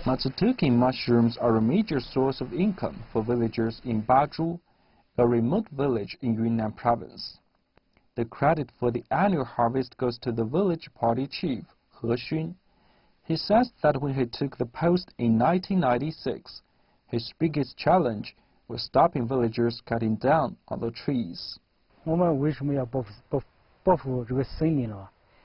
Matsutuki mushrooms are a major source of income for villagers in Baju, a remote village in Yunnan Province. The credit for the annual harvest goes to the village party chief, He Xun. He says that when he took the post in 1996, his biggest challenge was stopping villagers cutting down on the trees.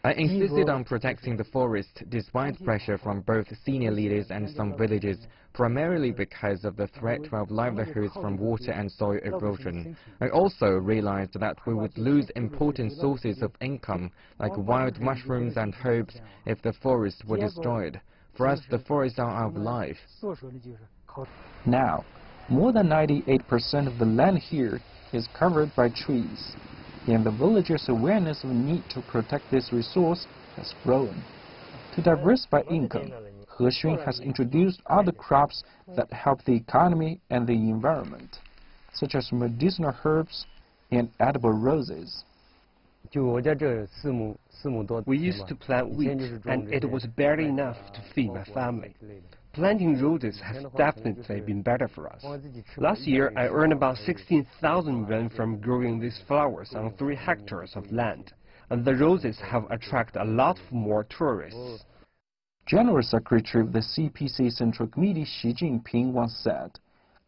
I insisted on protecting the forest despite pressure from both senior leaders and some villagers, primarily because of the threat to our livelihoods from water and soil erosion. I also realized that we would lose important sources of income, like wild mushrooms and herbs, if the forests were destroyed. For us, the forests are our life. Now, more than 98% of the land here is covered by trees, and the villagers' awareness of the need to protect this resource has grown. To diversify income, He Xun has introduced other crops that help the economy and the environment, such as medicinal herbs and edible roses. We used to plant wheat, and it was barely enough to feed my family. Planting roses has definitely been better for us. Last year, I earned about 16,000 yuan from growing these flowers on 3 hectares of land, and the roses have attracted a lot more tourists. General Secretary of the CPC Central Committee Xi Jinping once said,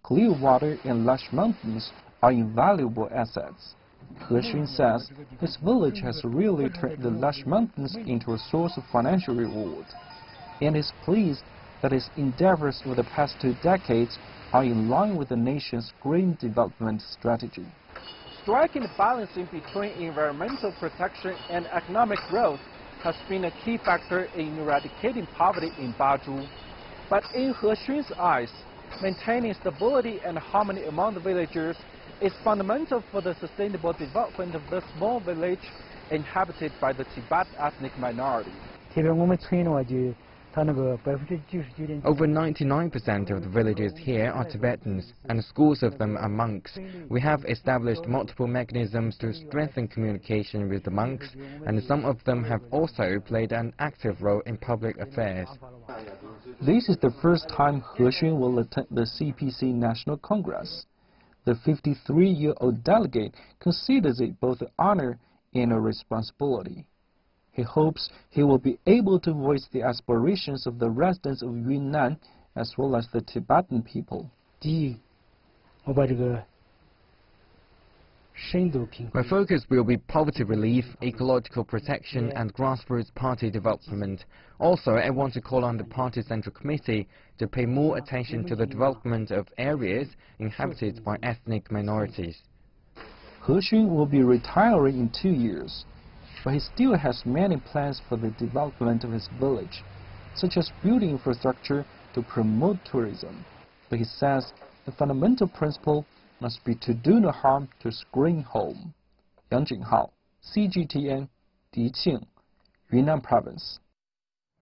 "Clear water and lush mountains are invaluable assets." He Xun says his village has really turned the lush mountains into a source of financial reward, and is pleased that his endeavors over the past 2 decades are in line with the nation's green development strategy. Striking the balance between environmental protection and economic growth has been a key factor in eradicating poverty in Baju. But in He Xun's eyes, maintaining stability and harmony among the villagers is fundamental for the sustainable development of the small village inhabited by the Tibetan ethnic minority. Over 99% of the villagers here are Tibetans, and scores of them are monks. We have established multiple mechanisms to strengthen communication with the monks, and some of them have also played an active role in public affairs. This is the first time He Xun will attend the CPC National Congress. The 53-year-old delegate considers it both an honor and a responsibility. He hopes he will be able to voice the aspirations of the residents of Yunnan as well as the Tibetan people. My focus will be poverty relief, ecological protection, and grassroots party development. Also, I want to call on the party central committee to pay more attention to the development of areas inhabited by ethnic minorities. He Xun will be retiring in 2 years, but he still has many plans for the development of his village, such as building infrastructure to promote tourism. But he says the fundamental principle must be to do no harm to screen home. Yang Jinghao, CGTN, Diqing, Yunnan Province.